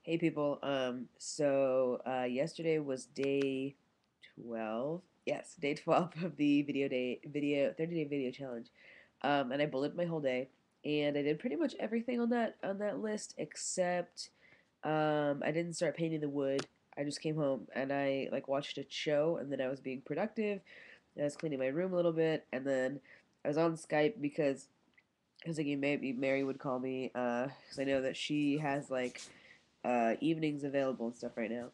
Hey people, yesterday was day 12. Yes, day 12 of the 30-day video challenge. And I bullet my whole day and I did pretty much everything on that list except I didn't start painting the wood. I just came home and I like watched a show and then I was being productive. I was cleaning my room a little bit and then I was on Skype because I was thinking maybe Mary would call me because I know that she has like evenings available and stuff right now.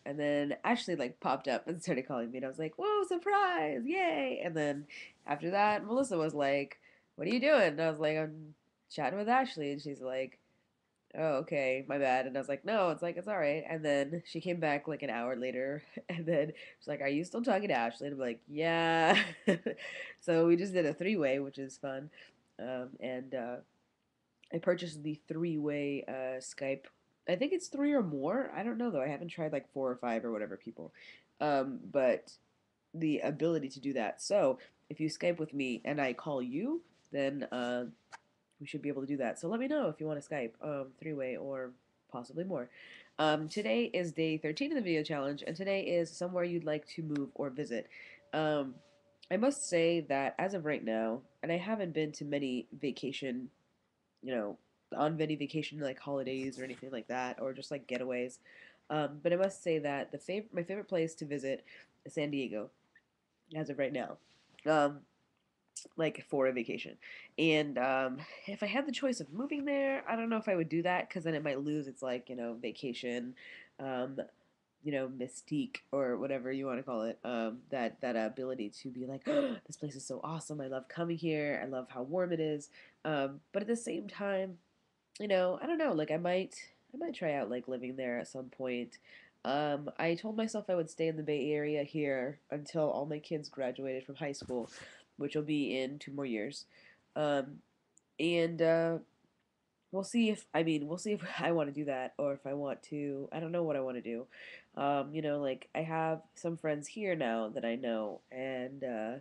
And then Ashley like popped up and started calling me, and I was like, "Whoa, surprise! Yay!" And then after that, Melissa was like, "What are you doing?" And I was like, "I'm chatting with Ashley," and she's like, "Oh, okay, my bad." And I was like, "No, it's like it's all right." And then she came back like an hour later, and then she's like, "Are you still talking to Ashley?" And I'm like, "Yeah." So we just did a three-way, which is fun. And I purchased the three-way Skype. I think it's three or more. I don't know though. I haven't tried like four or five or whatever people. But the ability to do that. So if you Skype with me and I call you, then we should be able to do that. So let me know if you want to Skype three-way or possibly more. Today is day 13 of the video challenge, and today is somewhere you'd like to move or visit. Um, I must say that as of right now, and I haven't been to many vacation you know, on any vacation like holidays or anything like that, or just like getaways. But I must say that my favorite place to visit is San Diego as of right now. Um, like for a vacation. And if I had the choice of moving there, I don't know if I would do that because then it might lose its like vacation, um, mystique or whatever you want to call it. That ability to be like, oh, this place is so awesome. I love coming here. I love how warm it is. But at the same time, I don't know. Like I might try out like living there at some point. I told myself I would stay in the Bay Area here until all my kids graduated from high school, which will be in 2 more years. Um, and we'll see if I want to do that or if I want to. I don't know what I want to do. Like I have some friends here now that I know, and I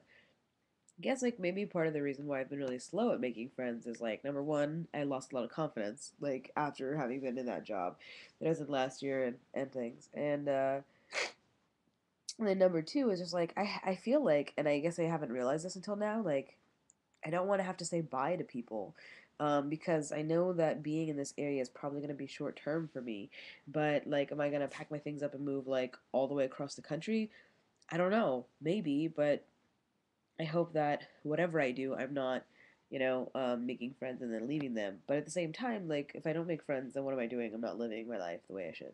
guess like maybe part of the reason why I've been really slow at making friends is like number one, I lost a lot of confidence like after having been in that job that I was in last year and things. And then number two is just like I feel like, and I guess I haven't realized this until now, like I don't want to have to say bye to people. Because I know that being in this area is probably going to be short term for me. But, like, am I going to pack my things up and move, like, all the way across the country? I don't know. Maybe, but I hope that whatever I do, I'm not, making friends and then leaving them. But at the same time, like, if I don't make friends, then what am I doing? I'm not living my life the way I should.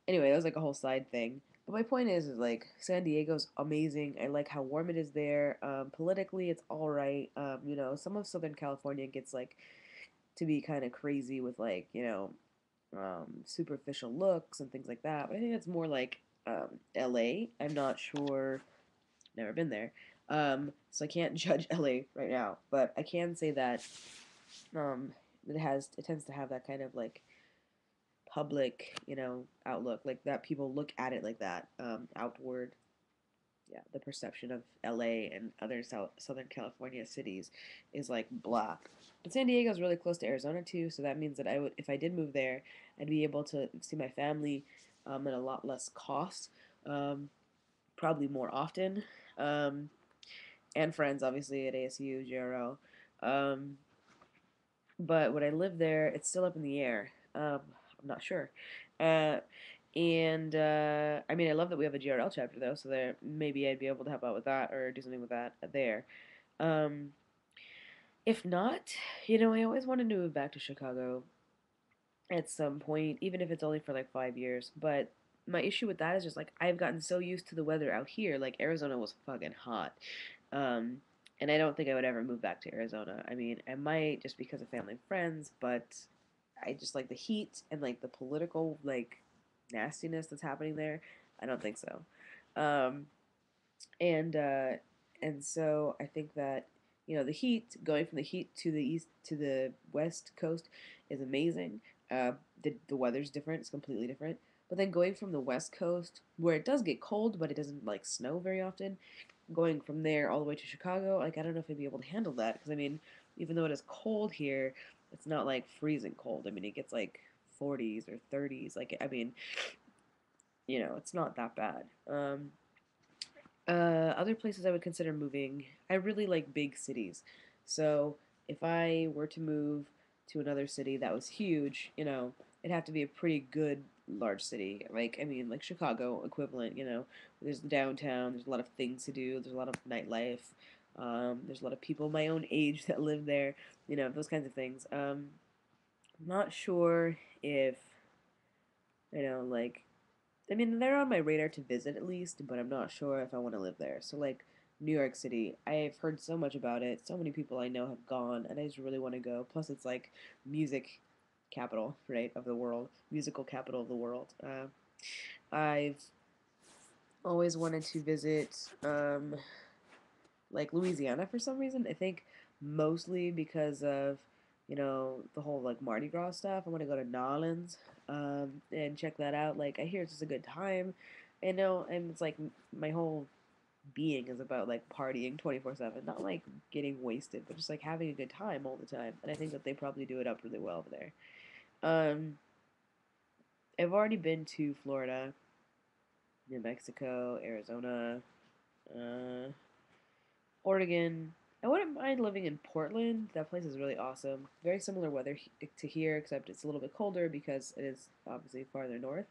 Anyway, that was like a whole side thing. But my point is like San Diego's amazing. I like how warm it is there. Politically, it's all right. Some of Southern California gets like to be kind of crazy with like superficial looks and things like that. But I think it's more like L.A. I'm not sure. Never been there. So I can't judge LA right now, but I can say that um, it tends to have that kind of like public, outlook, like that people look at it like that, outward. Yeah, the perception of LA and other Southern California cities is like blah. But San Diego is really close to Arizona too, so that means that I would, if I did move there, I'd be able to see my family at a lot less cost, um, probably more often. Um, and friends, obviously, at ASU, JRL. Um, but when I live there, it's still up in the air. I'm not sure. Uh, I mean, I love that we have a GRL chapter, though, so there maybe I'd be able to help out with that or do something with that there. Um, if not, I always wanted to move back to Chicago at some point, even if it's only for like 5 years. But my issue with that is just like I've gotten so used to the weather out here. Like Arizona was fucking hot. Um, and I don't think I would ever move back to Arizona. I mean, I might just because of family and friends, but I just like the heat and like the political like nastiness that's happening there. I don't think so. Um, and uh, and so I think that the heat going from the heat to the east to the west coast is amazing. The weather's different; it's completely different. But then going from the west coast, where it does get cold, but it doesn't like snow very often, going from there all the way to Chicago, like I don't know if I'd be able to handle that because I mean, even though it is cold here, it's not like freezing cold. I mean, it gets like 40s or 30s. Like, I mean, it's not that bad. Other places I would consider moving, I really like big cities. So if I were to move to another city that was huge, it'd have to be a pretty good large city. Like, I mean, like Chicago equivalent, there's the downtown, there's a lot of things to do, there's a lot of nightlife, there's a lot of people my own age that live there, those kinds of things. I'm not sure if, like, I mean, they're on my radar to visit at least, but I'm not sure if I want to live there. So, like, New York City, I've heard so much about it. So many people I know have gone, and I just really want to go. Plus, it's like music capital, right, of the world, musical capital of the world. I've always wanted to visit, like, Louisiana for some reason. I think mostly because of, the whole, like, Mardi Gras stuff. I want to go to New Orleans, and check that out. Like, I hear it's just a good time. And it's like my whole being is about like partying 24/7, not like getting wasted, but just like having a good time all the time. And I think that they probably do it up really well over there. Um, I've already been to Florida, New Mexico, Arizona, uh, Oregon. I wouldn't mind living in Portland. That place is really awesome. Very similar weather to here, except it's a little bit colder because it is obviously farther north.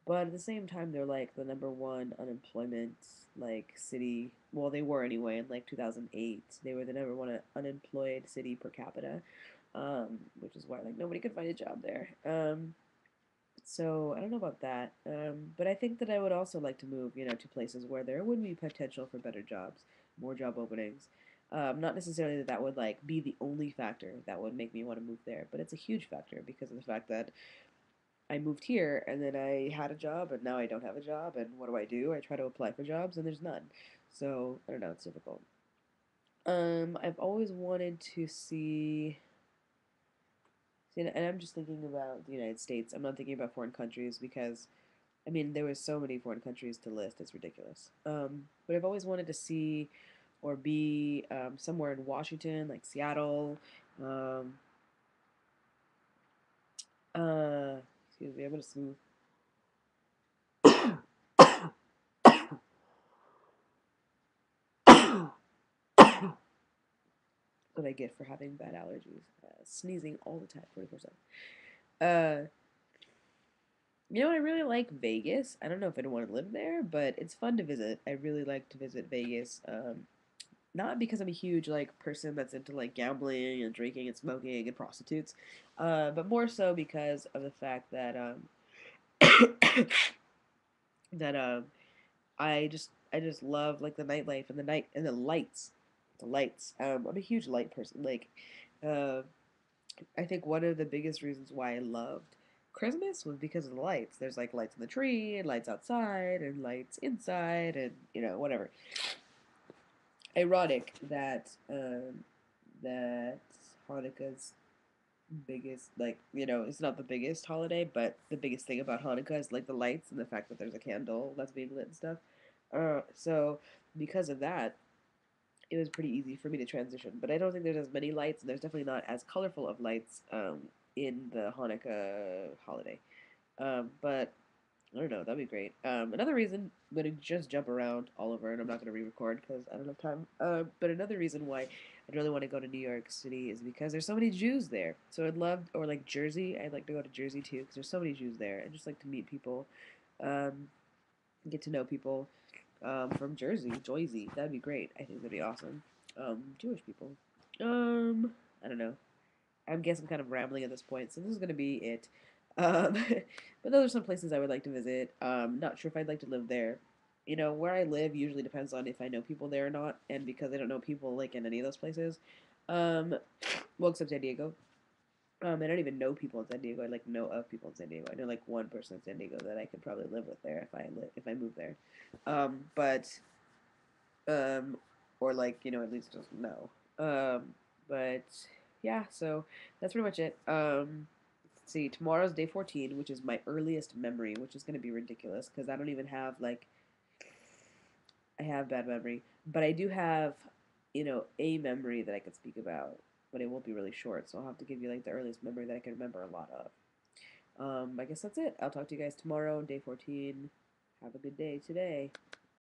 But at the same time, they're like the number one unemployment like city. Well, they were anyway in like 2008. They were the number one unemployed city per capita, which is why like nobody could find a job there. So I don't know about that. But I think that I would also like to move, to places where there would be potential for better jobs, more job openings. Not necessarily that would like be the only factor that would make me want to move there, but it's a huge factor because of the fact that I moved here and then I had a job and now I don't have a job and what do? I try to apply for jobs and there's none. So I don't know, it's difficult. I've always wanted to see, and I'm just thinking about the United States. I'm not thinking about foreign countries because I mean there was so many foreign countries to list. It's ridiculous. But I've always wanted to see or be somewhere in Washington, like Seattle. Um, excuse me, I'm gonna smooth. What I get for having bad allergies. Sneezing all the time, 24/7. Uh, I really like Vegas. I don't know if I'd want to live there, but it's fun to visit. I really like to visit Vegas. Not because I'm a huge like person that's into like gambling and drinking and smoking and prostitutes, but more so because of the fact that that I just love like the nightlife and the night and the lights, the lights. I'm a huge light person. Like, uh, I think one of the biggest reasons why I loved Christmas was because of the lights. There's like lights in the tree and lights outside and lights inside and whatever. Ironic that Hanukkah's biggest it's not the biggest holiday, but the biggest thing about Hanukkah is like the lights and the fact that there's a candle that's being lit and stuff. So because of that, it was pretty easy for me to transition. But I don't think there's as many lights, and there's definitely not as colorful of lights in the Hanukkah holiday. But I don't know, that'd be great. Another reason, I'm gonna just jump around all over, and I'm not gonna re-record because I don't have time. But another reason why I'd really want to go to New York City is because there's so many Jews there. So I'd love, or like Jersey, I'd like to go to Jersey too because there's so many Jews there. I'd just like to meet people, um, get to know people from Jersey, Joyzy. That'd be great. I think that'd be awesome. Jewish people. I don't know. I guess I'm kind of rambling at this point, so this is gonna be it. Um, but those are some places I would like to visit. Not sure if I'd like to live there. Where I live usually depends on if I know people there or not, and because I don't know people like in any of those places, um, well, except San Diego. I don't even know people in San Diego. I like know of people in San Diego. I know like one person in San Diego that I could probably live with there if I move there. But um, or like at least just know. But yeah, so that's pretty much it. Let's see, tomorrow's day 14, which is my earliest memory, which is gonna be ridiculous because I don't even have like I have bad memory, but I do have a memory that I could speak about, but it won't be really short, so I'll have to give you like the earliest memory that I can remember a lot of. I guess that's it. I'll talk to you guys tomorrow, day 14. Have a good day today.